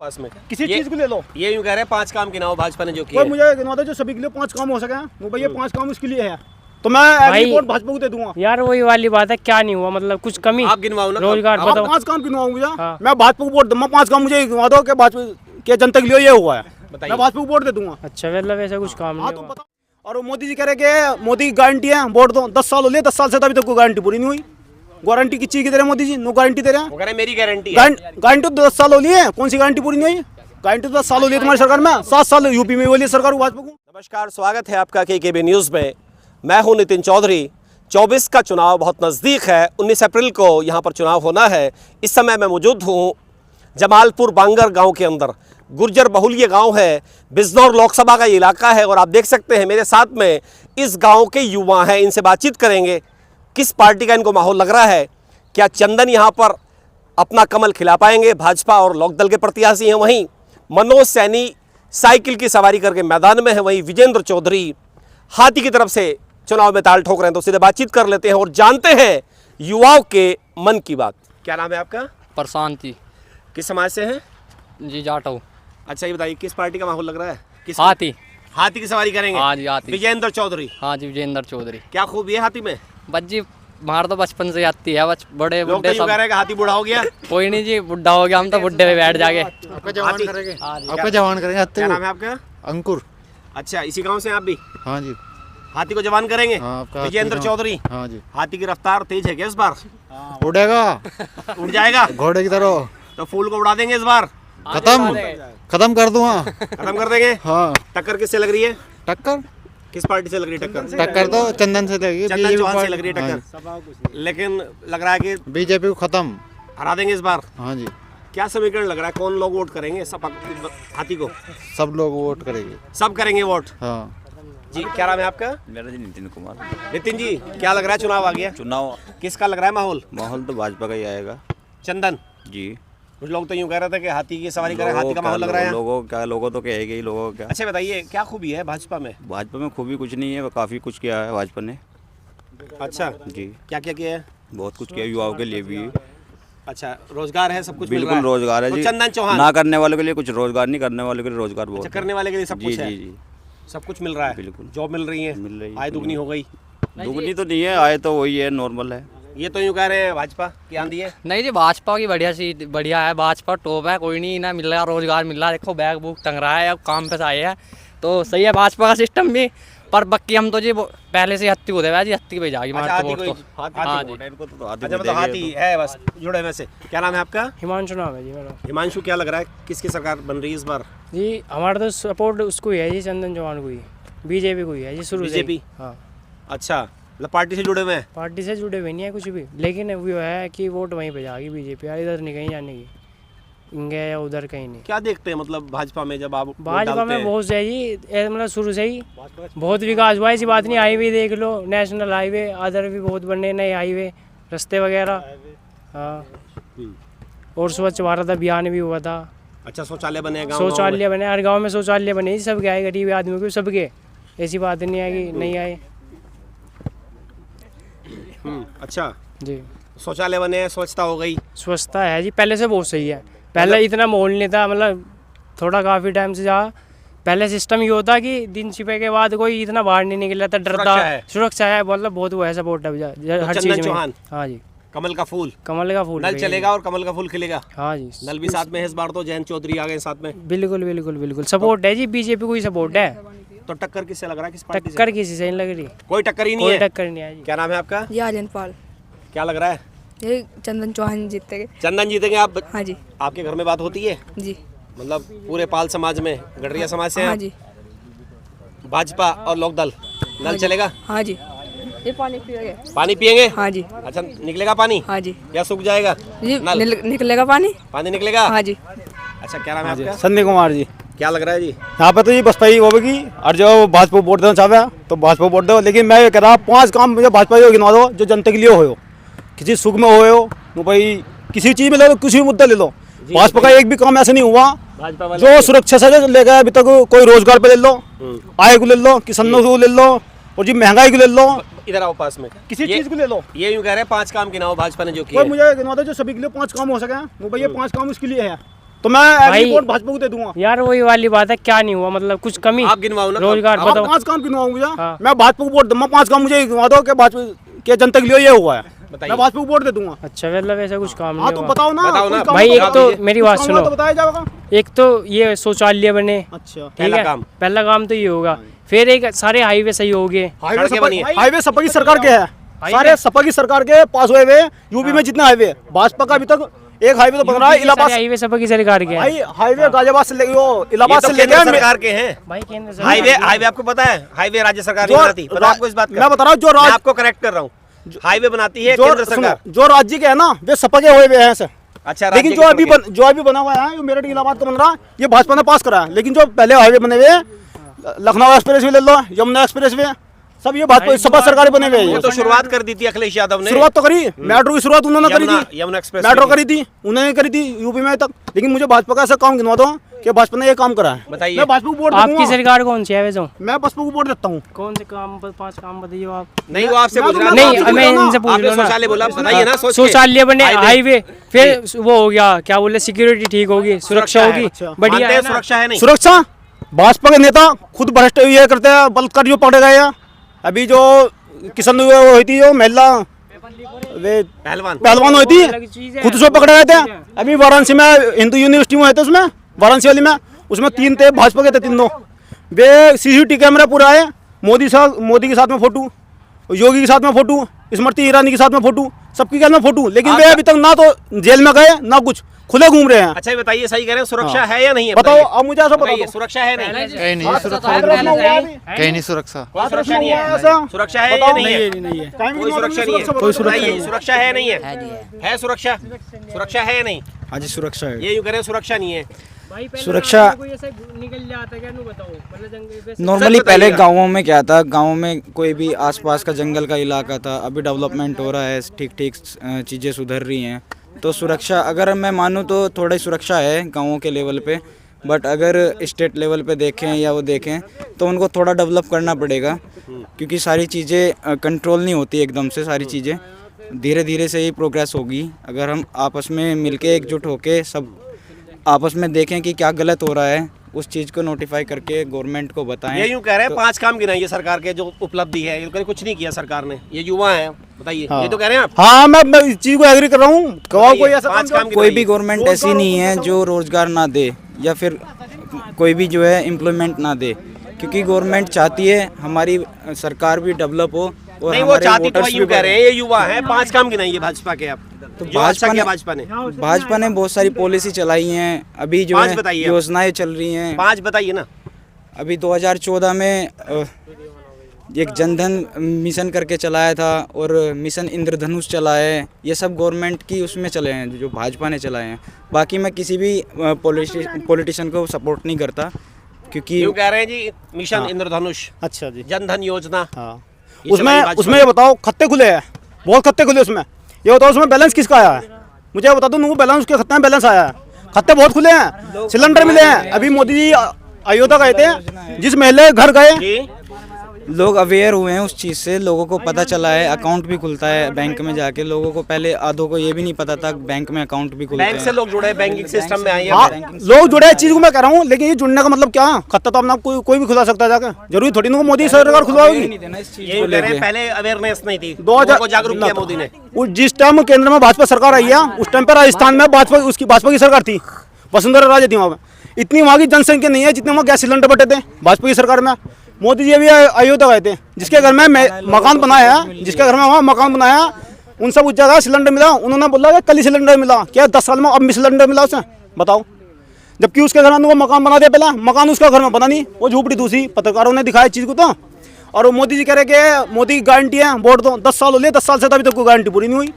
पास में किसी चीज को ले लो। ये यूं कह रहे हैं 5 काम गिनाओ भाजपा ने जो किए। कोई मुझे गिनवा दो जो सभी के लिए 5 काम हो सके। वो भैया 5 काम उसके लिए है तो मैं एग्री वोट भाजपा को दे दूंगा। यार वही वाली बात है, क्या नहीं हुआ मतलब कुछ कमी। आप गिनवाओ ना, रोजगार बताओ। 5 काम गिनवाऊं मुझे। हाँ। मैं भाजपा को वोट दूंगा। 5 काम मुझे गिनवा दो कि भाजपा के जनता के लिए ये हुआ है, मैं भाजपा को वोट दे दूंगा। अच्छा मतलब ऐसा कुछ काम हाँ नहीं तुम हुआ। बताओ। और मोदी जी कह रहे कि मोदी की गारंटी है वोट दो। 10 साल हो लिए, 10 साल से अभी तक कोई गारंटी पूरी नहीं हुई। गारंटी किस चीज की दे रहे हैं मोदी जी? नो गारंटी दे रहे हैं। वो कह रहे हैं मेरी गारंटी है। गारंटी तो 10 साल हो लिए, कौन सी गारंटी पूरी नहीं हुई? गारंटी तो 10 साल हो लिए तुम्हारी सरकार में। 7 साल यूपी में बोली सरकार भाजपा को। नमस्कार, स्वागत है आपका केकेबी न्यूज़ में। मैं हूं नितिन चौधरी। 24 का चुनाव बहुत नज़दीक है। 19 अप्रैल को यहाँ पर चुनाव होना है। इस समय मैं मौजूद हूँ जमालपुर बांगर गांव के अंदर। गुर्जर बहुल ये गांव है, बिजनौर लोकसभा का ये इलाका है। और आप देख सकते हैं मेरे साथ में इस गांव के युवा हैं। इनसे बातचीत करेंगे किस पार्टी का इनको माहौल लग रहा है, क्या चंदन यहाँ पर अपना कमल खिला पाएंगे। भाजपा और लोकदल के प्रत्याशी हैं। वहीं मनोज सैनी साइकिल की सवारी करके मैदान में है। वहीं विजेंद्र चौधरी हाथी की तरफ से चुनाव में ताल ठोक रहे हैं। तो सीधे बातचीत कर लेते हैं और जानते हैं युवाओं के मन की बात। क्या नाम है आपका? प्रशांति। किस समाज से हैं? जी जाटो। अच्छा ये बताइए किस पार्टी का माहौल लग रहा है? किस हाथी। हाथी की सवारी करेंगे? हाँ जी हाथी। विजेंद्र चौधरी। हाँ जी विजेंद्र चौधरी। क्या खूबी है हाथी में? बस जी हमारा तो बचपन से आती है, बस बड़े लोग तो बुढ़े यूं सब। कह रहे हैं कि हाथी बूढ़ा हो गया। कोई नहीं जी, बुढ़ा हो गया, हम तो बुढ़े पे बैठ जाके। आपका जवान हाथी। करेंगे। हाँ जी। आपका जवान करेंगे। क्या नाम है आपका? अंकुर। अच्छा इसी गांव से हैं आप भी? हाँ जी। हाथी को जवान करेंगे? हाँ, आपका विजेंद्र हाथी चौधरी। हाँ जी। हाथी की रफ्तार तेज है क्या इस बार? उड़ेगा उड़ जाएगा घोड़े की तरह। तो फूल को उड़ा देंगे इस बार? खत्म कर दूंगा। खत्म कर देंगे। हाँ। टक्कर किससे लग रही है? टक्कर किस पार्टी से लग रही है टक्कर? टक्कर तो चंदन से लगेगी। चंदन चौहान से लग रही है टक्कर। लेकिन लग रहा है कि बीजेपी को खत्म। हरा देंगे इस बार। हाँ जी। क्या समीकरण लग रहा है, कौन लोग वोट करेंगे? सब हाथी को सब लोग वोट करेंगे। सब करेंगे वोट। हाँ जी क्या नाम है आपका? मेरा जी नितिन कुमार। नितिन जी क्या लग रहा है, चुनाव आ गया, चुनाव किसका लग रहा है माहौल? माहौल तो भाजपा का ही आएगा। चंदन। जी कुछ लोग तो यूं कह रहे थे कि हाथी की सवारी करें, हाथी का माहौल लग रहा है। लोगों तो कहेगा ही, लोगों का क्या। अच्छा बताइए क्या खूबी है भाजपा में? भाजपा में खूबी कुछ नहीं है, काफ़ी कुछ किया है भाजपा ने। अच्छा जी क्या क्या किया है? बहुत कुछ किया युवाओं के लिए भी। अच्छा रोजगार है, सब कुछ मिल रहा बिल्कुल रोजगार है तो जी। चंदन चौहान ना करने वालों के लिए कुछ रोजगार, नहीं करने वालों के लिए रोजगार बहुत। अच्छा करने वाले के लिए सब जी कुछ है। जी जी सब कुछ मिल रहा है। बिल्कुल। जॉब मिल रही है, मिल रही है। आय दुगनी हो गई। दुगनी तो नहीं है, आए तो वही है, नॉर्मल है। ये तो यूं कह रहे हैं भाजपा की आंधी है। नहीं जी भाजपा की बढ़िया सी बढ़िया है, भाजपा टॉप है। कोई नहीं ना मिल रहा रोजगार मिल रहा है, देखो बैग बुक टंग रहा है, अब काम पे से आए हैं तो सही है भाजपा का सिस्टम भी। पर बाकी हम तो जी पहले से हत्ती को दे जी, हत्ती पे जाएगी अच्छा, हमारे हाथी वोट को- तो। हाथी हाँ को जी। वोट है इनको तो। हाथी अच्छा को मतलब देंगे हाथी है बस जुड़े में से। क्या नाम है आपका? हिमांशु नाम है जी मेरा। हिमांशु क्या लग रहा है किसकी सरकार बन रही है इस बार? जी हमारा तो सपोर्ट उसको ही है जी, चंदन चौहान को ही, बीजेपी को ही है जी शुरू से ही। बीजेपी? हाँ अच्छा मतलब पार्टी से जुड़े हुए हैं। पार्टी से जुड़े हुए नहीं है कुछ भी, लेकिन वो है कि वोट वहीं पे जाएगी बीजेपी, इधर नहीं कहीं जाने की, इंगे या उधर कहीं नहीं। क्या देखते हैं मतलब भाजपा में जब आप वोट भाजपा डालते में हैं? बहुत है जी, मतलब शुरू से ही बहुत विकास हुआ है, ऐसी बात नहीं। हाईवे देख लो, नेशनल हाईवे, अदर भी बहुत बने नए हाईवे, रास्ते वगैरह। हाँ और स्वच्छ भारत अभियान भी हुआ था। अच्छा शौचालय बने हैं गाँव में? शौचालय बने, हर गांव में शौचालय बने जी, सबके आए, गरीब आदमी को सबके, ऐसी बात नहीं है कि नहीं आए। अच्छा जी शौचालय बने हैं, स्वच्छता हो गई। स्वच्छता है जी, पहले से बहुत सही है। पहले इतना माहौल नहीं था, मतलब थोड़ा काफ़ी टाइम से जहाँ पहले सिस्टम ये होता कि दिन छिपे के बाद कोई इतना बाहर नहीं निकला था, डरता। सुरक्षा है। सुरक्षा है, मतलब बहुत वो है सपोर्ट है हर चंदन चीज़ में। चौहान। हाँ जी कमल का फूल, कमल का फूल नल है। चलेगा और कमल का फूल खिलेगा। हाँ जी नल भी साथ में है इस बार तो, जयंत चौधरी आ गए साथ में। बिल्कुल बिल्कुल बिल्कुल सपोर्ट है जी, बीजेपी को ही सपोर्ट है। तो टक्कर किससे लग रहा है, किस पार्टी से? टक्कर किसी से नहीं लग रही, कोई टक्कर ही नहीं कोई है। टक्कर नहीं है जी। क्या नाम है आपका? ये आर्यन पाल। क्या लग रहा है? ये चंदन चौहान जीतेंगे। चंदन जीतेंगे आप? हाँ जी। आपके घर में बात होती है जी मतलब पूरे पाल समाज में, गडरिया समाज से हैं हाँ आप? जी। भाजपा और लोकदल नल चलेगा? हाँ जी। ये पानी पिएंगे। पानी पिएंगे? हाँ जी। अच्छा निकलेगा पानी हाँ जी। या सूख जाएगा? जी नल निकलेगा पानी। पानी निकलेगा? हाँ जी। अच्छा क्या नाम है आपका? संजय कुमार जी। क्या लग रहा है जी? यहाँ पे तो ये बसपा ही होगी, और जो भाजपा वोट देना चाहे तो भाजपा वोट दो। लेकिन मैं ये कह रहा 5 काम मुझे भाजपा ही गिनवा दो जो जनता के लिए हो, किसी सुख में हो तो भाई किसी चीज़ में ले लो, किसी भी मुद्दा ले लो। भाजपा का एक भी काम ऐसा नहीं हुआ भाजपा वाले जो सुरक्षा से ले गया अभी तक। कोई रोजगार पे ले लो, आय को ले लो, किसानों को ले लो, और जी महंगाई को ले लो, इधर आओ पास में। किसी चीज को ले लो। ये यूं कह रहे हैं 5 काम गिनाओ भाजपा ने जो कोई किए। मुझे गिनवा दो जो सभी के लिए 5 काम हो सके। वो भैया 5 काम उसके लिए है तो मैं भाई- रिपोर्ट भाजपा को दे दूंगा। यार वही वाली बात है, क्या नहीं हुआ, मतलब कुछ कमी आप गिनवाओ ना, रोजगार आप बताओ। 5 काम गिनवाओ मुझे, हाँ। मैं भाजपा को वोट दूंगा। 5 काम मुझे गिनवा दो कि भाजपा के जनता के लिए ये हुआ है, बताइए। मैं भाजपा को वोट दे दूंगा। अच्छा, मतलब ऐसा कुछ काम हाँ नहीं तो हुआ। बताओ ना, बताओ ना। कुछ काम भाई, बताओ। एक तो कुछ मेरी बात काम हुआ सुनो। तो बताया जाएगा। एक तो ये शौचालय बने, अच्छा, ठीक पहला है, काम। पहला काम तो ये होगा। फिर एक सारे हाईवे सही हो गए। सड़कें बनी है। हाईवे सपा की सरकार के है, सारे सपा की सरकार के पास हुए हुए। यूपी में जितने हाईवे, भाजपा का अभी तक एक हाईवे तो बन रहा है इलाहाबाद। हाईवे सब की सरकार के हैं। भाई हाईवे गाजियाबाद से लेके वो ये इलाहाबाद तो से केंद्र लेके सरकार के हैं। भाई केंद्र सरकार हाईवे हाईवे आपको पता है, हाईवे राज्य सरकार नहीं बनाती, पता है आपको इस बात का? मैं बता रहा हूँ, जो मैं राज्य आपको करेक्ट कर रहा हूँ, हाईवे बनाती है जो केंद्र सुनो, सरकार। जो राज्य के है ना वे सपा के हुए हुए हैं सर। अच्छा, लेकिन राज्य जो के अभी जो अभी बना हुआ है, जो मेरठ इलाहाबाद का बन रहा है, ये भाजपा ने पास करा है। लेकिन जो पहले हाईवे बने हुए हैं, लखनऊ एक्सप्रेस वे ले लो, यमुना एक्सप्रेस वे, सब ये भाजपा सपा सरकार बने हुए वो हैं। तो शुरुआत कर दी थी अखिलेश यादव ने। शुरुआत तो करी, मेट्रो की शुरुआत उन्होंने करी थी, यमुना एक्सप्रेस मेट्रो की। करी थी उन्होंने करी थी यूपी में तक। लेकिन मुझे भाजपा का ऐसा काम गिनवा दो कि भाजपा ने ये काम करा है। बताइए। मैं भाजपा को वोट आपकी दूंगा, सरकार कौन सी है वैसे? मैं भाजपा को वोट देता हूँ। कौन से काम, 5 काम बताइए आप। नहीं, वो आपसे मैं पूछ तो रहा मैं था। तो नहीं, मैं आपसे इनसे पूछ आपने रहा हूँ शौचालय बोला, बताइए ना, ना। सोच के। शौचालय बने, हाईवे। हाईवे, फिर वो हो गया, क्या बोले, सिक्योरिटी ठीक होगी, सुरक्षा है। होगी, अच्छा। बढ़िया मानते है हैं ना? सुरक्षा है नहीं? सुरक्षा, भाजपा के नेता खुद भ्रष्ट ये करते हैं, बलात्कार जो पकड़े गए हैं। अभी जो किशन हुई थी, जो महिला वे पहलवान हुई अलग चीज़ थी, है, खुद उसको पकड़े गए थे। अभी वाराणसी में हिंदू यूनिवर्सिटी में हुए थे, उसमें वाराणसी वाली में, उसमें 3 थे भाजपा के थे, तीनों। वे सीसीटीवी कैमरा पूरा है, मोदी के साथ में फोटो, योगी के साथ में फोटो, स्मृति ईरानी के साथ में फोटो, सबकी के साथ में फोटो। लेकिन वे अभी तक ना तो जेल में गए ना कुछ, खुले घूम रहे हैं। अच्छा, ये बताइए, सही कह रहे हैं, सुरक्षा है या नहीं है? बताओ, बताइए। अब मुझे ऐसा बताइए, बताओ, सुरक्षा है नहीं? कहीं नहीं हाथ सुरक्षा, रखना हुआ है अभी? कहीं नहीं सुरक्षा। कोई सुरक्षा नहीं है। ऐसा? सुरक्षा है या बताओ। नहीं है? कहीं भी कोई सुरक्षा नहीं है। कोई सुरक्षा बताइए, नहीं है। सुरक्षा है नहीं है? है सुरक्षा? सुरक्षा है या नहीं? हाँ जी, सुरक्षा है। ये यूं कह रहे हैं सुरक्षा नहीं है। भाई, पहले सुरक्षा- रात में कोई ऐसा निकल जाता क्या, नहीं बताओ, मतलब जंगल पे से- नॉर्मली सर पहले बताइएगा। गांवों में क्या था, गांवों में कोई भी आसपास का जंगल का इलाका था, अभी डेवलपमेंट हो रहा है, ठीक ठीक चीज़ें सुधर रही हैं, तो सुरक्षा अगर मैं मानूँ तो थोड़ी सुरक्षा है गांवों के लेवल पे। बट अगर स्टेट लेवल पे देखें या वो देखें तो उनको थोड़ा डेवलप करना पड़ेगा, क्योंकि सारी चीज़ें कंट्रोल नहीं होती एकदम से, सारी चीज़ें धीरे धीरे से ही प्रोग्रेस होगी। अगर हम आपस में मिलके एकजुट होके सब आपस में देखें कि क्या गलत हो रहा है, उस चीज़ को नोटिफाई करके गवर्नमेंट को बताएं। ये यूं कह रहे हैं 5 काम गिनाइए सरकार के जो उपलब्धि है, ये कुछ नहीं किया सरकार ने। ये युवा हैं, बताइए। ये तो कह रहे हैं आप। हाँ, मैं इस चीज को एग्री कर रहा हूँ। कहो कोई ऐसा 5 काम काम कोई भी गवर्नमेंट ऐसी नहीं है जो रोज़गार ना दे या फिर कोई भी जो है इम्प्लीमेंट ना दे, क्योंकि गवर्नमेंट चाहती है हमारी सरकार भी डेवलप हो और नहीं, वो हमारे चाहती तो वोटर्स यूं भी कह रहे हैं, ये युवा हैं, 5 काम गिनाइए भाजपा के आप। तो जो अच्छा किया भाजपा ने, भाजपा ने बहुत सारी पॉलिसी चलाई हैं, अभी जो 5 है बताइए आप। योजनाएं चल रही हैं। 5 बताइए ना। अभी 2014 में एक जनधन मिशन करके चलाया था और मिशन इंद्रधनुष चला है, ये सब गवर्नमेंट की उसमें चले हैं जो भाजपा ने चलाए हैं। बाकी मैं किसी भी पॉलिटिशियन को सपोर्ट नहीं करता, क्योंकि यूं कह रहे हैं जी, मिशन इंद्रधनुष, अच्छा जी, जनधन योजना, हाँ। ये चलाई भाजपा उसमें ने। ये बताओ, खत्ते खुले हैं, बहुत खत्ते खुले उसमें। ये बताओ उसमें बैलेंस किसका आया है, मुझे बता दो। बैलेंस उसके खत्ते में बैलेंस आया है, खत्ते बहुत खुले हैं, सिलेंडर मिले हैं। अभी मोदी जी अयोध्या गए थे, जिस महिला के घर गए, जी, लोग अवेयर हुए हैं उस चीज़ से, लोगों को पता चला है, अकाउंट भी खुलता है बैंक में जाके। लोगों को पहले आधों को ये भी नहीं पता था बैंक में अकाउंट भी खुलते बैंक से हैं। लोग जुड़े, बैंकिंग सिस्टम में आए हाँ, हैं। लोग जुड़े चीज को मैं कह रहा हूँ। लेकिन ये जुड़ने का मतलब क्या, खत्ता तो अपना कोई भी खुला सकता है जाकर, जरूरी थोड़ी ना मोदी सरकार खुलवाएगी। नहीं देना इस चीज़ ये को कह रहे हैं लेके। पहले अवेयरनेस नहीं थी, 2000 लोगों को जागरूक किया मोदी ने। जिस टाइम केंद्र में भाजपा सरकार आई है, उस टाइम पे राजस्थान में भाजपा की सरकार थी, वसुंधरा राजे थी वहाँ पे। इतनी वहाँ की जनसंख्या नहीं है जितने वहाँ गैस सिलेंडर बटे थे भाजपा की सरकार में। मोदी जी अभी अयोध्या गए थे, जिसके घर में मकान बनाया, जिसके घर में वहाँ मकान बनाया, उन सब उस जगह सिलेंडर मिला। उन्होंने बोला कि कल ही सिलेंडर मिला, क्या 10 साल में अब सिलेंडर मिला उसे, बताओ। जबकि उसके घर में वो मकान बना दिया, पहला मकान उसका घर में बना नहीं, वो झूपड़ी दूसरी। पत्रकारों ने दिखाया चीज़ को तो। और वो मोदी जी कह रहे कि मोदी की गारंटी है, वोट दो। 10 साल हो लिए, 10 साल से तो अभी तक कोई गारंटी पूरी नहीं हुई।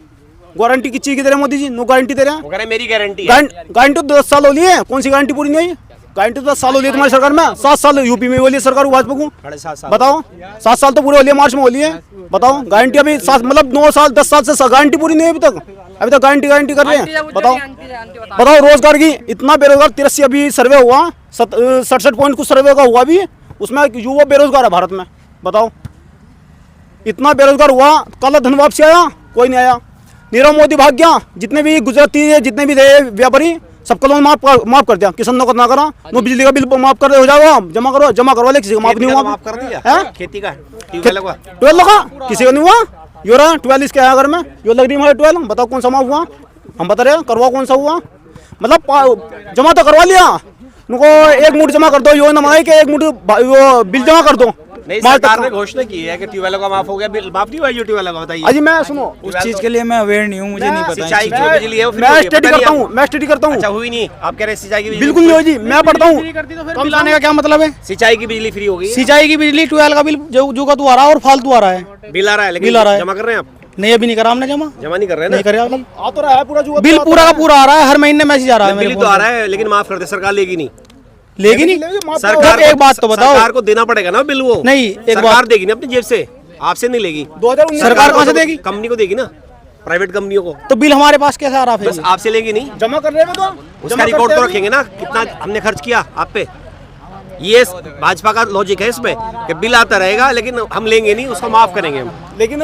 गारंटी की चीज़ की दे रहे मोदी जी, नो गारंटी दे रहे हैं। वो कह रहे हैं मेरी गारंटी है। गारंटी तो 10 साल हो लिए, कौन सी गारंटी पूरी नहीं हुई? गारंटी तो 10 साल हो लिए तुम्हारी सरकार में। 7 साल यूपी में हो लिए सरकार भाजपा को, 7.5 साल। बताओ। 7 साल तो पूरे हो लिए, मार्च में हो लिए, बताओ। गारंटी अभी 7 मतलब 9 साल 10 साल से गारंटी पूरी नहीं हुई अभी तक गारंटी कर रहे हैं, बताओ। रोजगार की इतना बेरोजगार, 83 अभी सर्वे हुआ, 67 पॉइंट कुछ सर्वे का हुआ भी, उसमें युवा बेरोजगार है भारत में, बताओ। इतना बेरोजगार हुआ, काला धन वापसी आया, कोई नहीं आया। नीरव मोदी भाग गया, जितने भी गुजराती जितने भी थे व्यापारी सबका लोन माफ कर दिया, किसान को ना करा, नो बिजली का बिल माफ कर दे, हो जाओ जमा करवा ले, किसी का माफ नहीं हुआ। माफ कर दिया है खेती का 12 का 12 का किसी का नहीं हुआ, यो रहा 12 इसके है घर में, यो लग रही है 12, बताओ कौन सा माफ हुआ, हम बता रहे हैं करवा कौन सा हुआ, मतलब जमा तो करवा लिया, उनको एक मुठ जमा कर दो, यो ना मांगे कि एक मुठ वो बिल जमा कर दो। नहीं, सरकार ने घोषणा की है कि ट्यूबवेलों का माफ हो गया, बिल माफ नहीं हुआ ट्यूबवेलों का, बताइए। अजी मैं सुनो, उस चीज़ के लिए मैं अवेयर नहीं हूँ, मुझे नहीं पता। सिंचाई की जो बिजली है वो फ्री मैं होगी, स्टडी पता नहीं करता हूँ, आपको? मैं स्टडी करता हूँ। अच्छा हुई नहीं, आप कह रहे हैं सिंचाई की बिजली बिल्कुल नहीं हो जी, मैं पढ़ता हूँ। बिल आने का क्या मतलब है? सिंचाई की बिजली फ्री हो गई है? सिंचाई की बिजली 12 का बिल जो का तू आ रहा है और फालतू आ रहा है। बिल आ रहा है लेकिन बिल आ रहा है। जमा कर रहे हैं आप? नहीं अभी नहीं करा हमने जमा जमा नहीं कर रहे हैं नहीं ना? करे अभी। आ तो रहा है पूरा जो बिल पूरा का पूरा आ रहा है, हर महीने मैसेज आ रहा है बिल मेरे तो आ फोन रहा है लेकिन माफ कर दे, सरकार लेगी नहीं। पे। लेगी नहीं सरकार एक बात तो बताओ, सरकार को देना पड़ेगा ना बिल, वो नहीं, एक सरकार बात- देगी ना अपनी जेब से, आपसे नहीं लेगी। 2019 सरकार कहाँ से देगी? कंपनी को देगी ना, प्राइवेट कंपनियों को। तो बिल हमारे पास कैसे आ रहा है बस फिर? आपसे लेगी नहीं, जमा कर रहे हैं तो उसका रिकॉर्ड तो रखेंगे ना, कितना हमने खर्च किया आप पे। ये भाजपा का लॉजिक है इसमें कि बिल आता रहेगा लेकिन हम लेंगे नहीं, उसको माफ करेंगे हम। लेकिन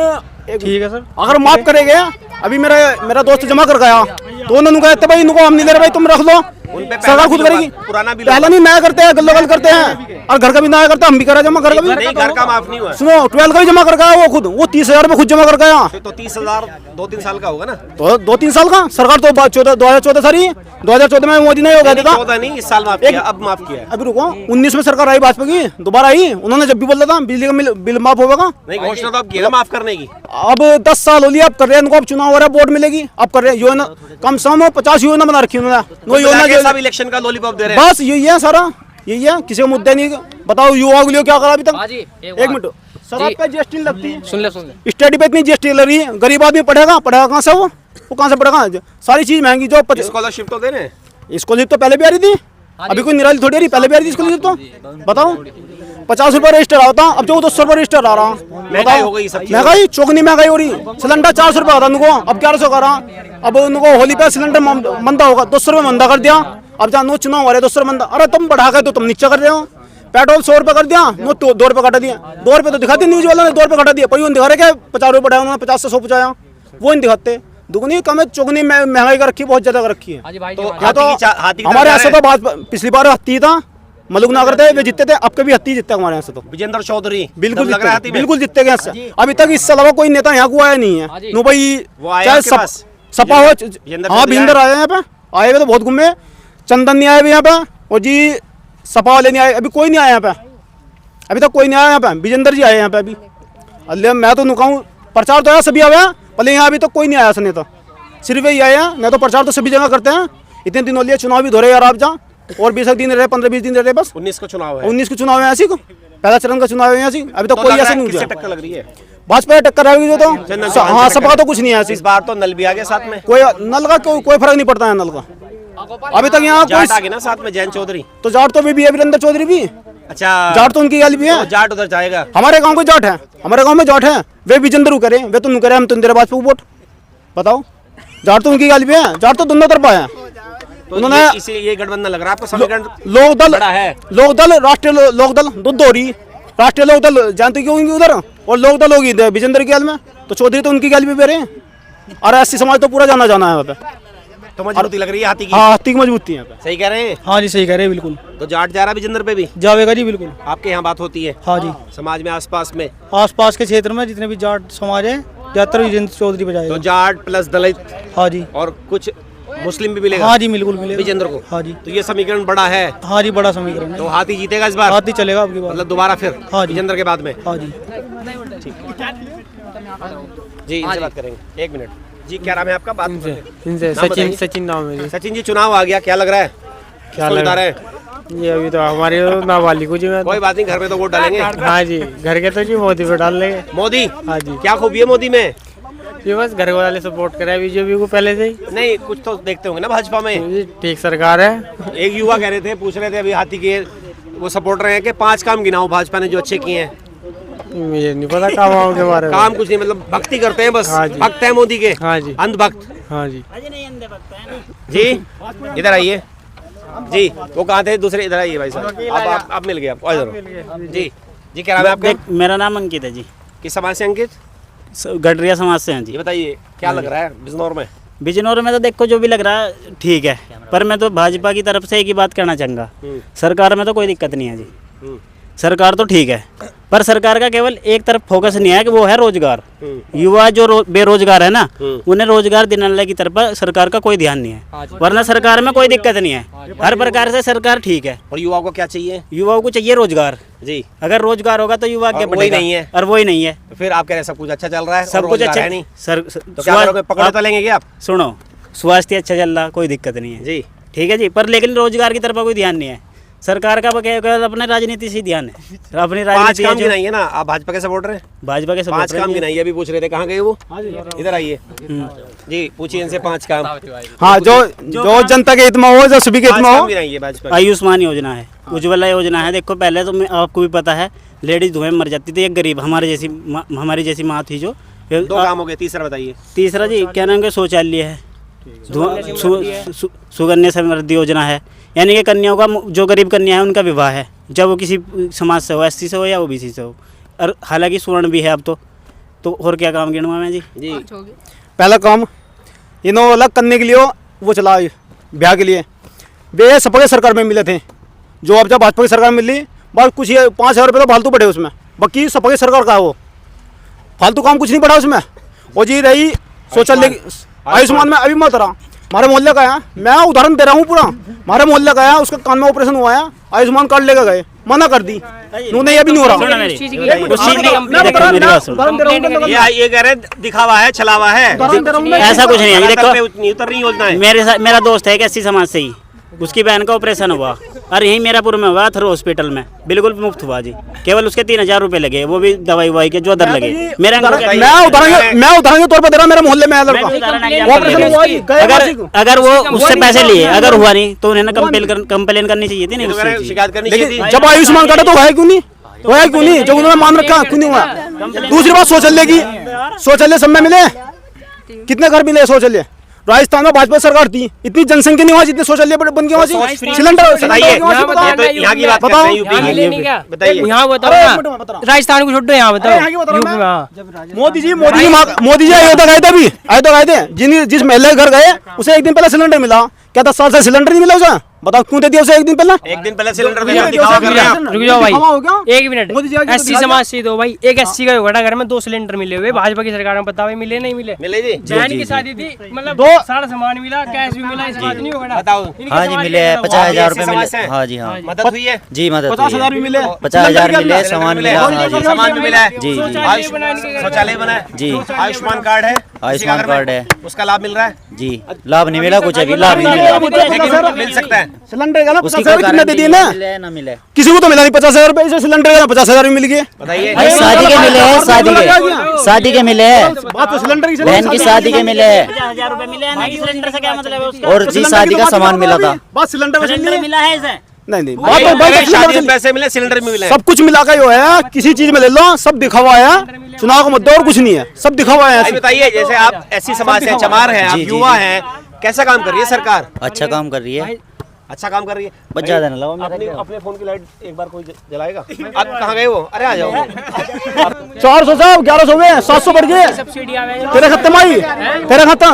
ठीक है सर, अगर माफ करेंगे, अभी मेरा दोस्त जमा कर गया तो उन्होंने कहते भाई इनको हम नहीं दे रहे, भाई तुम रख लो, उन पे सरकार खुद बिल होगा, करेगी। पुराना बिल पहला होगा। नहीं नया करते हैं, गल्लो गल करते हैं, और घर का भी नया करते हैं, हम भी करा जमा, घर का भी नहीं, घर का माफ नहीं हुआ। सुनो 12 का भी जमा कर गया वो खुद, वो 30,000 रुपये खुद जमा कर गया। तो 30,000 2-3 साल का होगा ना? तो 2-3 साल का सरकार तो 2014 सारी 2014 में मोदी ने हो गया था। 14 नहीं, इस साल माफ किया, अब माफ किया है। अभी रुको, 19 में सरकार आई भाजपा की, दोबारा आई, उन्होंने जब भी बोला था बिजली का बिल माफ होगा। नहीं, घोषणा तो अब की है ना माफ करने की। अब 10 साल हो लिया, अब कर रहे हैं इनको, अब चुनाव हो रहा है, वोट मिलेगी, अब कर रहे हैं योजना, कम से कम 50 योजना बना रखी उन्होंने, वो योजना सब इलेक्शन का लॉलीपॉप दे रहे हैं। बस यही है सारा, यही है, किसी का मुद्दा नहीं। बताओ युवाओं के लिए क्या करा अभी तक? हाँ जी, एक मिनट, शराब पे जीएसटी लगती है, सुन ले स्टडी पे इतनी जीएसटी लग रही है, गरीब आदमी पढ़ेगा कहाँ से, वो कहाँ से पढ़ेगा? सारी चीज महंगी, जो स्कॉलरशिप तो दे रहे हैं। स्कॉलरशिप तो पहले भी आ रही थी, अभी कोई निराली थोड़ी आ रही, पहले भी आ रही थी स्कॉलरशिप तो। बताओ 50 रुपये रजिस्टर आता, अब जो 200 रुपये रजिस्टर आ रहा। महंगाई हो गई, सब चीज़। महंगाई चौगनी महंगाई हो रही, सिलेंडर 400 रुपये आता उनको, अब 1100 का रहा। अब उनको होली पे सिलेंडर मंदा होगा, 200 रुपये मंदा कर दिया। अब जहाँ नो चुनाव हो रहे 200 रुपये मंदा, अरे तुम बढ़ा गए तो तुम नीचे कर रहे हो। पेट्रोल 100 रुपये कर दिया, नो 2 रुपये घटा दिया, 2 रुपये तो दिखाते न्यूज वाला ने, 2 रुपये घटा दिया, पर दिखा रहे क्या 50 रुपये बढ़ाया उन्होंने, 50 से 100 पहुँचाया, वो नहीं दिखाते। दुगनी कम है, चौगनी महंगाई कर रखी, बहुत ज्यादा कर रखी है। हाँ जी भाई, तो या तो हाथी की हमारे यहाँ से तरह तो बात पिछली बार हत्ती था, मलुक नगर थे, वे जीतते थे, अब कभी हत्ती जीतते हमारे यहाँ से तो। विजेंद्र चौधरी बिल्कुल लग रहा है हाथी में। बिल्कुल जीतते गए इससे। अभी तक इससे अलावा कोई नेता यहाँ को आया नहीं है। नो भाई, वो आया चाहे आपके पास? सपा हो, विजेंद्र हाँ चौधरी विजेंद्र आए? आए हैं यहाँ पे, आए हुए तो बहुत घूमे, चंदन नहीं आए हुए यहाँ पे, और जी सपा वाले नहीं आए, अभी कोई नहीं आया यहाँ पे, अभी तक कोई नहीं आया यहाँ पे। विजेंद्र जी आए यहाँ पे अभी, अल्ले मैं तो नुकाऊँ, प्रचार तो आया सभी आया, पहले यहाँ अभी तक कोई नहीं आया नेता, सिर्फ यही आया है। मैं तो प्रचार तो सभी जगह करते हैं, इतने दिन हो लिए, चुनाव भी धोरे यार आप जा, और 20 दिन रहे, 15-20 दिन रहे, बस 19 को चुनाव है। 19 को चुनाव है ऐसी को, पहला चरण का चुनाव है ऐसी, अभी तक तो कोई लग रहा ऐसा है नहीं किससे हुआ। टक्कर लग रही है? भाजपा टक्कर आएगी जो चंदन तो, चौहान हाँ से सबका टक्कर। तो कुछ नहीं है ऐसी, इस बार तो नल भी आ गया साथ में। कोई नल का कोई फर्क नहीं पड़ता है नल का, अभी तक यहाँ जाट आ कोई, गए ना साथ में, जैन चौधरी। तो जाट तो भी है, वीरेंद्र चौधरी भी, अच्छा, जाट तो उनकी गाली भी है। तो जाट उधर जाएगा। हमारे गांव के जाट है, हमारे गांव में जाट है, वे विजेंद्र करे, वे तो करे, हम तो तेरे भाजपा को वोट। बताओ, जाट तो उनकी गाली भी है, जाट तो दोनों तरफ है। तो उन्होंने इसे ये गठबंधन लग रहा है आपको, समीकरण लोक दल, बड़ा है। लोक दल, राष्ट्रीय लोक दल, दो रही, राष्ट्रीय लोक दल जानते क्यों होंगी उधर, और लोक दल होगी विजेंद्र की गाल में, तो चौधरी तो उनकी गाल भी पे रहे हैं, और एससी समाज तो पूरा जाना है वहाँ पे। तो मजबूती लग रही है हाथी की। हाँ हाथी की मजबूती है यहाँ पे। सही कह रहे हैं। हाँ जी सही कह रहे हैं बिल्कुल, तो जाट जा रहा है विजेंद्र पे भी, जावेगा जी बिल्कुल। आपके यहाँ बात होती है हाँ जी, समाज में, आसपास में? आसपास के क्षेत्र में जितने भी जाट समाज है, ज़्यादातर विजेंद्र चौधरी बजाएगा। तो जाट प्लस दलित हाँ जी, और कुछ मुस्लिम भी मिलेगा? हाँ जी बिल्कुल मिलेगा विजेंद्र को। हाँ जी, तो ये समीकरण बड़ा है, हाँ जी बड़ा समीकरण है, तो हाथी जीतेगा इस बार? हाथी चलेगा आपकी बात। मतलब दोबारा फिर हाँ जी। विजेंद्र के बाद में? हाँ जी, जी इनसे बात करेंगे, 1 मिनट जी। क्या नाम है आपका? बात इनसे नाम बताइए। सचिन नाम है जी। सचिन जी, चुनाव आ गया, क्या लग रहा है? क्या किसको लग जिता रहा रहे हैं? ये अभी तो हमारे नाबालिग को जी मैं कोई बात नहीं, घर में तो वोट डालेंगे। हाँ जी, घर के तो जी मोदी पे डाल लेंगे। मोदी? हाँ जी, क्या खूबी है मोदी में? ये बस घर वाले सपोर्ट करे बीजेपी को पहले से ही, नहीं, कुछ तो देखते होंगे ना भाजपा में। जी ठीक सरकार है। एक युवा कह रहे थे, पूछ रहे थे अभी हाथी के वो सपोर्ट रहे हैं कि 5 काम गिनाओ भाजपा ने जो अच्छे किए हैं। मुझे नहीं पता काम के बारे में। काम कुछ नहीं, मतलब भक्ति करते हैं बस। हाँ जी। भक्त है मोदी के। हाँ जी, अंधभक्त। हाँ जी, जी इधर आइए जी, वो कहाँ थे दूसरे? इधर आइए भाई साहब, आप मिल गए आपको, इधर जी। जी क्या नाम है आपका? मेरा नाम अंकित है जी, किस समाज से अंकित? गडरिया समाज से हैं जी। ये बताइए क्या लग रहा है बिजनौर में? बिजनौर में तो देखो जो भी लग रहा है ठीक है, पर मैं तो भाजपा की तरफ से एक ही बात कहना चाहूँगा, सरकार में तो कोई दिक्कत नहीं है जी, सरकार तो ठीक है, पर सरकार का केवल एक तरफ फोकस नहीं है कि वो है रोजगार। युवा जो बेरोजगार है ना, उन्हें रोजगार दिलाने की तरफ सरकार का कोई ध्यान नहीं है, वरना सरकार में कोई दिक्कत नहीं है, हर प्रकार से सरकार ठीक है। और युवाओं को क्या चाहिए? युवाओं को चाहिए रोजगार जी। अगर रोजगार होगा तो युवा आगे वही बढ़ेगा, नहीं है, और वही नहीं है। तो फिर आप कह रहे हैं सब कुछ अच्छा चल रहा है, सब कुछ अच्छा नहीं सर, तो क्या करोगे, पकड़ तो लेंगे क्या आप? सुनो, स्वास्थ्य अच्छा चल रहा, कोई दिक्कत नहीं है जी, ठीक है जी, पर लेकिन रोजगार की तरफ कोई ध्यान नहीं है सरकार का। अपने राजनीति से ध्यान है, अपनी 5 राजनीति काम गिनाइए ना। आप भाजपा के सपोर्टर हैं? भाजपा के 5 काम गिनाइए। अभी पूछ रहे थे कहाँ गए वो, इधर आइए जी, पूछिए इनसे 5 काम। हाँ, जो जनता के हित में हो, जो सभी के हित में हो। गिनाइए भाजपा के। आयुष्मान योजना है, उज्ज्वला योजना है। देखो पहले तो आपको भी पता है, लेडीज धुएं मर जाती थी, एक गरीब हमारी जैसी माँ थी जो। 2 काम हो गए, तीसरा बताइए। तीसरा जी क्या नाम है, शौचालय है, सुकन्या समृद्धि योजना है, यानी कि कन्याओं का, जो गरीब कन्या है उनका विवाह है, जब वो किसी समाज से हो, SC से हो या OBC से हो, और हालांकि स्वर्ण भी है अब तो और क्या काम गिनवा मैं जी? पहला काम इन्होंने अलग करने के लिए वो चला ब्याह के लिए, वे सबके सरकार में मिले थे, जो अब जब भाजपा की सरकार में मिली, बस कुछ 5,000 रुपये तो फालतू पड़े उसमें, बाकी सबके सरकार का है वो, फालतू काम कुछ नहीं पड़ा उसमें। और जी रही शौचालय, आयुष्मान में अभी मत रहा, हमारे मोहल्ले का है, मैं उदाहरण दे रहा हूँ पूरा, हमारे मोहल्ले का है, उसका कान में ऑपरेशन हुआ है, आयुष्मान कार्ड लेकर गए, मना कर दी उन्होंने, ये भी नहीं हो रहा। ये कह रहे दिखावा है, छलावा है, ऐसा कुछ नहीं है। देखो उतरनी योजना है। मेरा दोस्त है एक 80 समाज से ही, उसकी बहन का ऑपरेशन हुआ और यहीं मेरापुर में हुआ, थ्रो हॉस्पिटल में, बिल्कुल मुफ्त हुआ जी, केवल उसके 3,000 रुपये लगे, वो भी दवाई ववाई के जो अदर लगे। मैं उदाहरण के तौर पर दे रहा, मेरे मोहल्ले में लड़का, अगर वो उससे पैसे लिए, अगर हुआ नहीं तो उन्हें कंप्लेन करनी चाहिए थी, नहीं शिकायत करनी चाहिए थी। जब आयुष्मान कार्ड तो है क्यों नहीं, होया क्यों नहीं, जो उन्होंने मान रखा क्यों नहीं हुआ। दूसरी बात शौचालय की, शौचालय सब में मिले, कितने घर मिले शौचालय? राजस्थान में भाजपा सरकार थी, इतनी जनसंख्या नहीं हुआ जितने शौचालय बन गए वहाँ। सिलेंडर यहाँ की बात बताओ, यहाँ बताओ, राजस्थान को छोड़ दो, यहाँ बताओ। मोदी जी अयोध्या गए थे, जिस महिला के घर गए उसे एक दिन पहले सिलेंडर मिला, क्या 10 साल से सिलेंडर नहीं मिला उसे? बताओ क्यों दे दिया उसे एक दिन पहले सिलेंडर दिया? रुक जाओ भाई, 1 मिनट। SC समाज से दो भाई, एक SC का बड़ा घर में 2 सिलेंडर मिले हुए, भाजपा की सरकार में बताओ मिले नहीं मिले? मिले जी, बहन की शादी थी, मतलब सारा सामान मिला, कैश भी मिला, इस बात नहीं होगा। बताओ। हाँ जी मिले, 50,000 रुपए मिले। हाँ जी, हाँ मदद हुई है जी, मदद 50,000 भी मिले, 50,000 मिले, सामान मिला। हाँ जी, सामान भी मिला है जी, शौचालय बना है जी, आयुष्मान कार्ड है, आयुष्मान कार्ड है, उसका लाभ मिल रहा है जी। लाभ नहीं मिला, कुछ अभी लाभ नहीं मिला, मिल सकता है। सिलेंडर का ना उसकी 50,000 कितने दे दिए ना, मिले ना मिले, किसी को तो मिला नहीं 50,000 रुपए, इसे सिलेंडर का 50,000 भी मिल गए। बताइए। शादी के मिले हैं, शादी के मिले हैं, बात तो सिलेंडर की, बहन की शादी के मिले हैं, 50,000 रुपये मिले हैं, नहीं सिलेंडर से क्या मतलब है उसका? और जी शादी का सामान मिला था। बात सिलेंडर सिलेंडर मिला है इसे? नहीं, शादी में पैसे मिले, सिलेंडर भी मिले। सब कुछ मिला के जो है, किसी चीज में ले लो, सब दिखावा है, चुनाव का मुद्दा और कुछ नहीं है, सब दिखावा है। बताइए, जैसे आप SC समाज से, चमार हैं, आप युवा हैं, कैसा काम कर रही है सरकार? अच्छा काम कर रही है, अच्छा काम कर रही है। बस ज्यादा ना लगाओ। अपने फोन की लाइट एक बार कोई जलाएगा? आप कहाँ गए वो? अरे आ जाओ। 400 साहब 1100 में 700 बढ़ गए, तेरे खत्म आई, तेरे खत्म,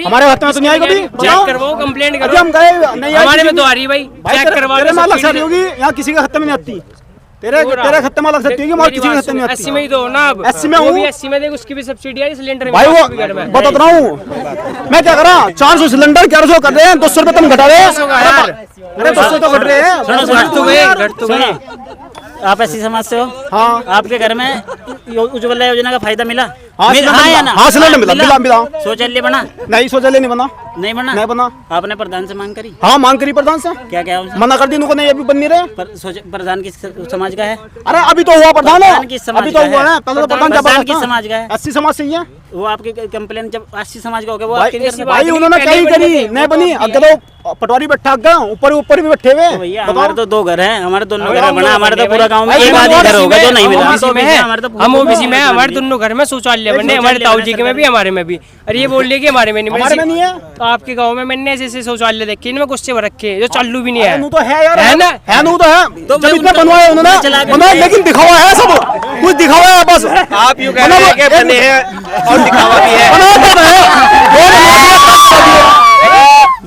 हमारे खत्म तो नहीं आई कभी। चेक करवाओ, कंप्लेंट करो। हम गए नहीं, हमारे में तो आ रही भाई, चेक करवा लो। अलग शादी होगी, यहाँ किसी का खत्म नहीं आती, तेरे खत्म अलग सकती होगी, किसी का खत्म नहीं आती। SC में ही दो ना, अब SC में हूँ, SC में देख, उसकी भी सब्सिडी आई सिलेंडर में। भाई वो बता रहा हूँ मैं, क्या करा 400 सिलेंडर 1100 कर रहे हैं, 200 रुपये तुम घटा रहे हैं। अरे 200 तो घट रहे हैं। आप SC समाज से हो? हाँ। आपके घर में उज्ज्वला योजना का फायदा मिला? हाँ या ना? हाँ सिलेंडर मिला। शौचालय बना? नहीं, शौचालय नहीं बना। नहीं बना। आपने प्रधान से मांग करी? हाँ मांग करी प्रधान से। क्या मना कर दी उनको, नहीं अभी बन नहीं रहे। प्रधान किस समाज का है? अभी तो हुआ प्रधान है, अभी तो हुआ है, पहले तो प्रधान किस समाज का है? 80 समाज से ही है। वो आपकी कंप्लेन जब 80 समाज का हो गया, वो आपके घर भाई उन्होंने कहीं करी नहीं बनी, अगर तो पटवारी बैठा गया, ऊपर भी बैठे हुए। भैया हमारे तो 2 घर हैं, हमारे दोनों घर बना, हमारे तो पूरा गांव में एक आदमी घर होगा जो नहीं मिला। हम OBC में, हमारे दोनों घर में शौचालय बने, हमारे ताऊजी के में भी, हमारे में भी। अरे ये बोल रही है कि हमारे में नहीं है, तो आपके गाँव में मैंने ऐसे शौचालय देखे, इनमें गुस्से भर रखे जो चालू भी नहीं है। तो है यार, है ना, है तो है, जब इतना बनवाया उन्होंने, लेकिन दिखावा है, सब कुछ दिखावा है बस। आप यूँ कह रहे हैं कि बने हैं और दिखावा भी है।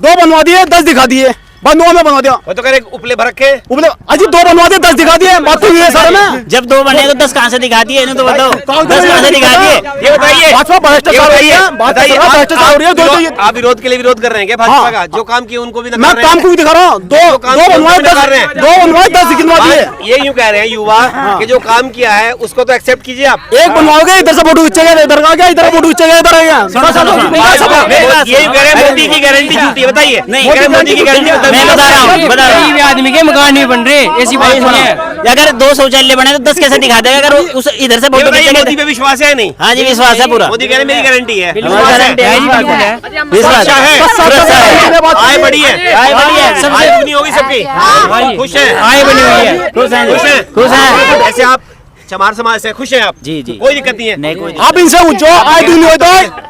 2 बनवा दिए 10 दिखा दिए, बंधुआ में बनवा दिया। वो तो कह रहे उपले भर के उपले अजी 2 बनवा दिए 10 दिखा दिए, बात तो ये है सर में। जब 2 बने तो 10 कहाँ से दिखा दिए, इन्हें तो बताओ 10 कहाँ से दिखा दिए। ये बताइए भाजपा भ्रष्टाचार हो रही है, बताइए भ्रष्टाचार हो रही है। आप विरोध के लिए विरोध कर रहे हैं क्या भाजपा का? जो काम किए उनको भी मैं काम को भी दिखा रहा हूँ, 2 बनवाए 10 गिनवा दिए। ये यूं कह रहे हैं युवा कि जो काम किया है उसको तो एक्सेप्ट कीजिए आप। एक बनवाओगे इधर से फोटो खींचेगा, इधर आ गया, इधर फोटो खींचेगा, इधर आ गया। ये यूं कह रहे हैं मोदी की गारंटी झूठी है, बताइए। नहीं, मोदी की गारंटी मैं बता रहा हूँ गरीब आदमी के मकान नहीं बन रहे, ऐसी बात नहीं है। अगर 2 शौचालय बने तो 10 कैसे दिखा देगा अगर उस इधर से फोटो खींचेगा। मोदी पे विश्वास है नहीं? हाँ जी विश्वास है पूरा, मोदी कह रहे हैं मेरी गारंटी है, गारंटी है जी, बिल्कुल है, विश्वास है, सुरक्षा है। आय बढ़ी है, आय बढ़ी है, सबसे आय दुगनी होगी सबकी, खुश है, आय बनी हुई है, खुश हैं, खुश है, खुश हैं। ऐसे आप चमार समाज से खुश हैं आप? जी जी, कोई दिक्कत नहीं है। नहीं कोई आप इनसे पूछो आय दुगनी हो तो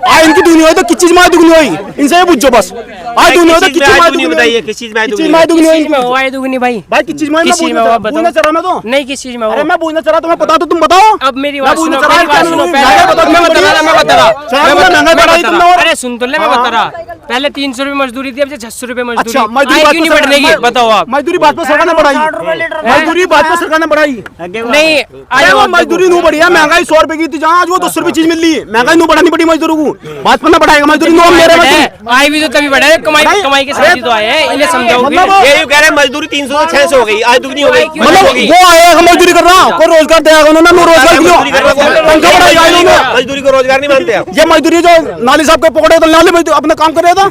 आय इनकी दुगनी हो तो किस चीज में आय दुगनी हुई, इनसे ये पूछो बस। आय दुगनी हो तो किस चीज में आय दुगनी बताइए, किस चीज में आय किस दुगनी? चीज में आय दुगनी हुई? किस चीज में हुआ है दुगनी भाई? भाई किस चीज में? किस चीज में हुआ बताओ? पूछना चला मैं तो नहीं किस चीज में हुआ? अरे मैं पूछना चला तुम्हें पता तो तुम बताओ। अब मेरी बात मैं सुनो, पूछना मेरी बात चला सुनो मैं पहले। बता मैं बता रहा, मैं बता रहा, महंगाई बढ़ाई तुमने और। अरे सुन तो ले, मैं बता रहा। पहले 300 रुपए मजदूरी थी, अब से 600 रुपए मजदूरी। अच्छा मजदूरी आय क्यों नहीं बढ़ने की बताओ आप? मजदूरी भाजपा सरकार ने बढ़ाई, मजदूरी भाजपा सरकार ने बढ़ाई। नहीं अरे वो मजदूरी नहीं बढ़ी है, महंगाई 100 रुपए की थी जहाँ आज वो 200 रुपए चीज मिल रही है। महंगाई नहीं बढ़ानी पड़ी मजदूरों को, भाजपा ने बढ़ाएगा मजदूरी। नो मेरे में आय भी तो तभी बढ़ा है, कमाई के साथ ही तो आए हैं, इन्हें समझाओ। ये यूं कह रहे हैं मजदूरी 300 से 600 हो गई, आय दुगनी हो गई। मतलब वो आएगा मजदूरी कर रहा, कोई रोजगार देगा उन्होंने, नो रोजगार दियो, पंखा बढ़ाएगा इन्होंने। मजदूरी को रोजगार नहीं मानते आप? ये मजदूरी जो नाली साहब के पकड़े तो नाली मजदूर अपना काम कर रहा था,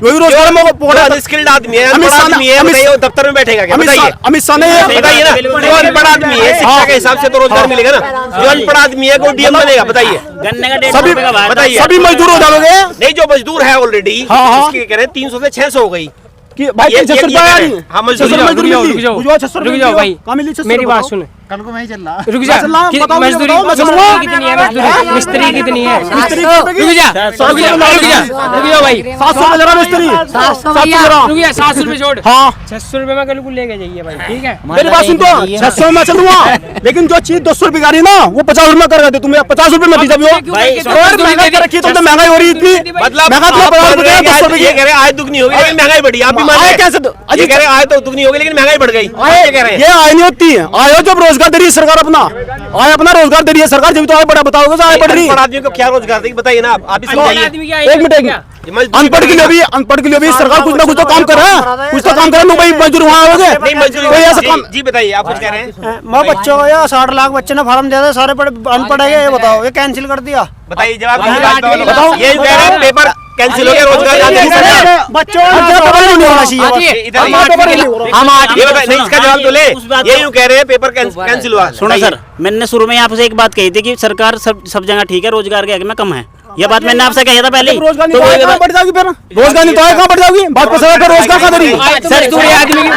वही रोजगार में पकड़ा। अनस्किल्ड आदमी है, अनपढ़ आदमी है, बताइए वो दफ्तर में बैठेगा क्या? बताइए अमित शाह ने बताइए ना, जो अनपढ़ आदमी है शिक्षा के हिसाब से तो रोजगार मिलेगा ना। जो अनपढ़ आदमी है वो डीएम बनेगा, बताइए। गन्ने का 150 सभी रुपए का भाव बताइए। सभी मजदूर हो जाओगे। नहीं जो मजदूर है ऑलरेडी उसकी कह रहे हैं 300 से 600 हो गई कि भाई 600 रुपए आ रही है। हाँ मजदूरी रुक जाओ 600 रुक जाओ भाई, कहाँ मिली 600 मेरी बात सुन, कल को मैं ही चल रहा। रुक जा। बताओ, मजदूरी बताओ, मैं मजदूरी सुनूंगा। कितनी है? मजदूरी मिस्त्री कितनी है? मिस्त्री रुक जा रुक जाओ भाई, 700 में जरा मिस्त्री 700 जरा। रुक जा, 700 रुपए छोड़। हाँ 600 रुपए में कल को लेके जाइए भाई, ठीक है? मेरी बात सुन तो 600 में चलूंगा, लेकिन जो चीज 200 रुपए का रही ना वो 50 रुपए कर दे। तुम्हें 50 रुपए में दी जब महंगाई कर रखी है, तो महंगाई हो रही है इतनी। मतलब महंगाई आप मान रहे हैं कि 200 आज ये कह रहे हैं आय दुगनी हो गई लेकिन महंगाई बढ़ी, आप भी मान रहे हैं? कैसे? ये कह रहे हैं आय तो दुगनी हो गई लेकिन महंगाई बढ़ गई, ये कह रहे हैं। ये आय नहीं होती है, आय जब रोजगार दे रही है सरकार, अपना आय अपना रोजगार दे रही है सरकार, जब तो आय बढ़ा बताओगे तो आय बढ़ रही है। अनपढ़ आदमी को क्या रोजगार देगी बताइए ना आप ही समझाइए। एक मिनट, अनपढ़ के लिए भी सरकार कुछ ना कुछ तो काम कर रहा है, कुछ तो काम कर रहा है। भाई मजदूर वहाँ आओगे नहीं मजदूरी कोई ऐसा काम। जी बताइए आप कुछ कह रहे हैं? मैं बच्चों को या 60 लाख बच्चे ने फॉर्म दिया था, सारे अनपढ़ है, ये बताओ ये कैंसिल कर दिया। बताइए जवाब बताओ। ये कह रहे हैं पेपर कैंसिल हो गया, रोजगार बच्चों नहीं होना चाहिए। नहीं इसका जवाब तो ले। ये यूं कह रहे हैं पेपर कैंसिल हुआ। सुनो सर, मैंने शुरू में आपसे एक बात कही थी कि सरकार सब जगह ठीक है, रोजगार के में कम है। ये बात मैंने आपसे कही था पहले ही। रोजगार नहीं तो आय कहाँ बढ़ जाएगी फिर? रोजगार नहीं तो आय कहाँ बढ़ जाएगी? भाजपा सरकार का रोजगार कहाँ दे रही है? सर पूरे आदमी की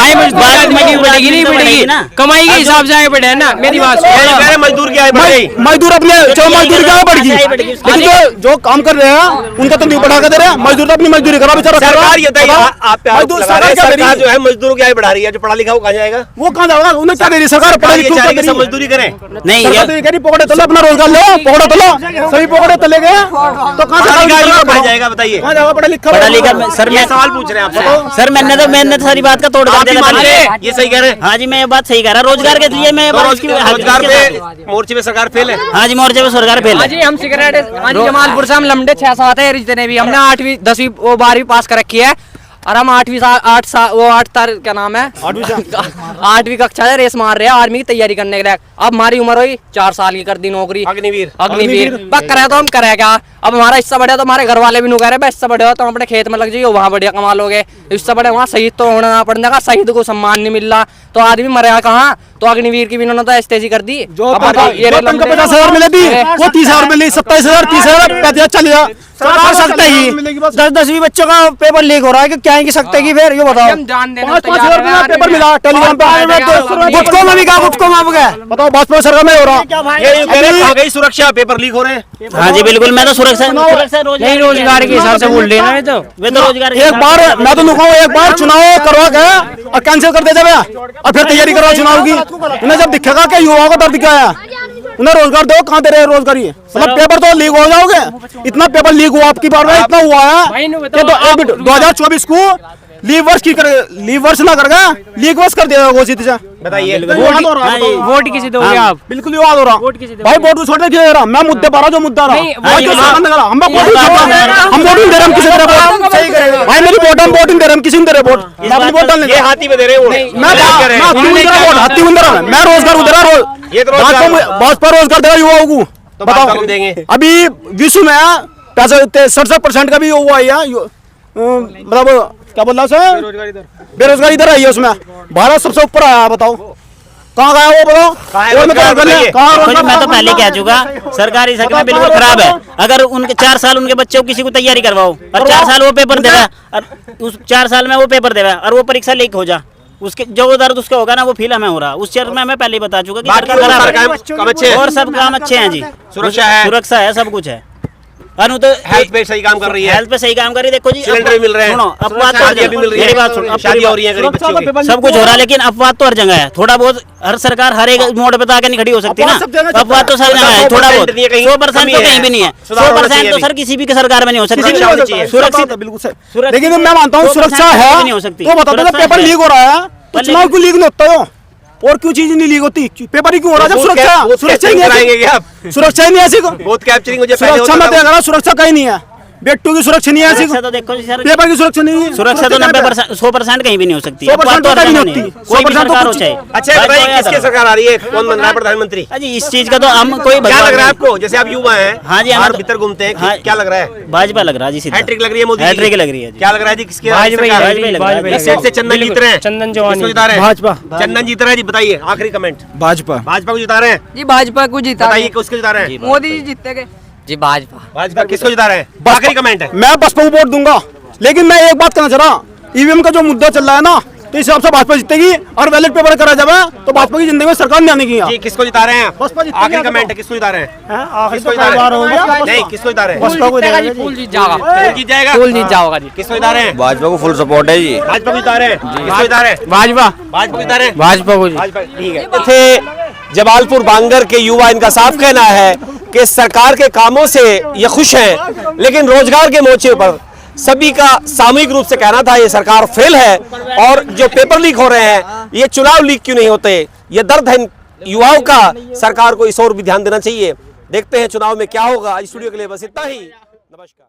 आय मजदूर आदमी की बढ़ेगी नहीं बढ़ेगी ना, कमाई के हिसाब से आय बढ़े ना। मेरी बात सुन, मजदूर की आय बढ़ गई, मजदूर अपने जो मजदूर की आय बढ़ गई, लेकिन जो काम कर रहे हैं उनका तो नहीं बढ़ा के दे रहे हैं। मजदूर तो अपनी मजदूरी करा बेचारा। सरकार ये मजदूर सरकार क्या दे रही सरकार है? जो है मजदूरों की आय बढ़ा रही है, जो पढ़ा लिखा वो कहाँ जाएगा? वो कहाँ जाएगा? उन्हें क्या दे रही है सरकार? पढ़ा ये लिखा चाहे कि कर सब रही है। मजदूरी करें। नहीं सरकार तो ये कह रही पकड़े तो लो, अपना रोजगार लो, पकड़ो तो लो, सभी पकड़े तो ले गए तो कहाँ से पढ़ा जाएगा बताइए? कहाँ जाएगा? पढ़ा लिखा सर ये सवाल पूछ रहे हैं आपसे। सर मैंने तो सारी बात का तोड़ कर आप भी दिया मान था। रहे हैं, ये सही कह रहे हैं। हाँ जी, मैं ये बात सही कह रहा, रोजगार के लिए मैं रोजगार पे मोर्चे पे सरकार फेल है। हाँ जी, मोर्चे पे सरकार फेल है। जी हम सिगरेट जमालपुर से हम लमडे 6-7 है जितने भी, हमने 8वीं 10वीं वो 12वीं पास कर रखी है और हम 8 तारीख क्या नाम है 8वीं कक्षा से रेस मार रहे हैं आर्मी की तैयारी करने के लिए। अब हमारी उम्र हुई 4 साल की, कर दी नौकरी अग्निवीर बस करे तो हम करे क्या? अब हमारा हिस्सा बढ़े तो हमारे घर वाले भी नहीं कह रहे हिस्सा बढ़े हो तो हम अपने खेत में लग जाइए, वहाँ बढ़िया कमा लोगे। हिस्सा बढ़े वहाँ शहीद तो होना पड़ेगा, शहीद को सम्मान नहीं मिल रहा तो आदमी मरेगा कहाँ? तो अग्निवीर की भी इन्होंने तो ऐसी कर दी। जो 50,000 मिले थी वो 30,000 मिली, 27,000 30,000 35,000 चल गया। सरकार सकते ही 10-10वीं बच्चों का पेपर लीक हो रहा है कि क्या की सकते की? फिर ये बताओ, हम जान देना 5,000 रुपए का पेपर मिला टेलीग्राम पे, गुटकों में भी कहा, गुटकों में अब गए। बताओ भाजपा सरकार में हो रहा। ये कह रहे हैं कहाँ गई सुरक्षा? पेपर लीक हो रहे हैं। हाँ जी बिल्कुल, मैं तो सुरक्षा नहीं रोजगार के हिसाब से बोल रहे हैं ना। वे तो रोजगार एक बार मैं तो नुकाऊं, एक बार चुनाव करवा के और कैंसिल कर दे जावे और फिर तैयारी करवा चुनाव की। उन्हें जब दिखेगा कि युवाओं को डर दिखाया उन्हें रोजगार दो, कहाँ दे रहे हैं रोजगार? ये मतलब पेपर तो लीक हो जाओगे, इतना पेपर लीक हुआ आपकी बार में, इतना हुआ है कि 2024 को लीव वर्ष ना करके लीक वर्ष कर दिया घोषित से। बताइए वोट किसे दोगे आप? बिल्कुल याद हो रहा भाई, वोट को छोड़ दे रहा, मैं मुद्दे पर जो मुद्दा रहा हम वोट दे रहे, हम किसी तरह वोट भाई, मेरी वोट हम वोट दे रहे, हम किसी दे रहे वोट, वोट डालने हाथी में दे रहे हो, हाथी उधर रहा, मैं रोजगार उधर रहा, भाजपा रोजगार देगा युवाओं को, बताओ देंगे। अभी विश्व में 67% का भी हुआ है, मतलब क्या बोल रहा सर, बेरोजगारी दर आई है उसमें, भारत सबसे ऊपर आया, बताओ कहाँ गया वो, बताओ मैं तो पहले कह चुका, सरकारी सेक्टर बिल्कुल खराब है। अगर उनके 4 साल उनके बच्चों को किसी को तैयारी करवाओ और 4 साल वो पेपर देगा, और उस 4 साल में वो पेपर देगा और वो परीक्षा लीक हो जा, उसके जो दर्द उसका होगा ना, वो फील हमें हो रहा। उस चरण में मैं पहले ही बता चुका कि सरकार खराब है और सब काम अच्छे हैं जी, सुरक्षा है, सब कुछ है। अनु तो हेल्थ पे सही काम कर रही है, हेल्थ पे सही काम कर रही है। देखो जी, सिलेंडर भी मिल रहे हैं, सुनो, अपवाद तो शादी भी मिल रही है, मेरी बात सुनो, शादी हो रही है गरीब बच्चों की, सब कुछ हो रहा है, लेकिन अपवाद तो हर जगह है। थोड़ा बहुत हर सरकार हर एक मोड़ पे आके नहीं खड़ी हो सकती ना, अपवाद तो सब जगह है, थोड़ा बहुत 100% तो कहीं भी नहीं है, 100% तो सर किसी भी सरकार में नहीं हो सकती सुरक्षित, बिल्कुल। लेकिन मैं मानता हूँ सुरक्षा है, नहीं हो सकती, तो बता दो पेपर लीक हो रहा है तो चुनाव क्यों लीक नहीं होता हो, और क्यों चीज नहीं लीक होती, पेपर ही क्यों हो रहा है जब सुरक्षा ही नहीं है, सुरक्षा ही नहीं है ऐसी को, बहुत कैप्चरिंग मुझे सुरक्षा में देख रहा, सुरक्षा कहीं नहीं है, बेटू की सुरक्षा नहीं है ऐसी को, तो देखो जी सर, पेपर की सुरक्षा नहीं है, सुरक्षा तो 90% 100% कहीं भी नहीं हो सकती, 100% तो कहीं नहीं होती, कोई भी 100% सरकार हो तो चाहे। अच्छा बताइए किसकी सरकार आ रही है, कौन बन रहा है प्रधानमंत्री? जी इस चीज का तो हम कोई क्या लग रहा है आपको, जैसे आप युवा हैं, हाँ जी, बाहर भीतर घूमते हैं, क्या लग रहा है? भाजपा लग रहा है जी, हैट्रिक लग रही है मोदी, हैट्रिक लग रही है। क्या लग रहा है जी, किसकी भाजपा इस सीट से चंदन जीत रहे हैं, चंदन चौहान किसको जिता रहे हैं? भाजपा चंदन जीत रहा है जी, बताइए आखिरी कमेंट। भाजपा भाजपा को जिता रहे हैं, जी भाजपा को जीता, बताइए किसको जिता रहे हैं? मोदी जी जीते गए। जी भाजपा। भाजपा किसको जिता रहे हैं? आखिरी कमेंट है। मैं बसपा को वोट दूंगा, लेकिन मैं एक बात कहना चाह रहा, ईवीएम का जो मुद्दा चल रहा है ना, तो इस हिसाब से भाजपा जीतेगी और बैलेट पेपर करा जाए तो भाजपा की जिंदगी में सरकार नहीं आने की। जी किसको जिता रहे हैं? बसपा जीतेगी। आखिरी कमेंट है, किसको जिता रहे हैं? किसको तो जिता रहे हो गया, हैं? नहीं किसको जिता रहे हैं? बसपा को देगा जी। फुल जीत जाएगा, फुल जीत जाएगा, फुल जीत जाओगा जी। किसको जिता रहे हैं? भाजपा को फुल सपोर्ट है जी। भाजपा को जिता रहे हैं, किसको जिता रहे हैं? भाजपा भाजपा को जिता रहे हैं, भाजपा को जी। भाजपा ठीक है। थे जमालपुर बांगर के युवा, इनका साफ कहना है कि सरकार के कामों से ये खुश हैं, लेकिन रोजगार के मोर्चे पर सभी का सामूहिक रूप से कहना था ये सरकार फेल है, और जो पेपर लीक हो रहे हैं ये चुनाव लीक क्यों नहीं होते, ये दर्द है युवाओं का, सरकार को इस ओर भी ध्यान देना चाहिए। देखते हैं चुनाव में क्या होगा। स्टूडियो के लिए बस इतना ही, नमस्कार।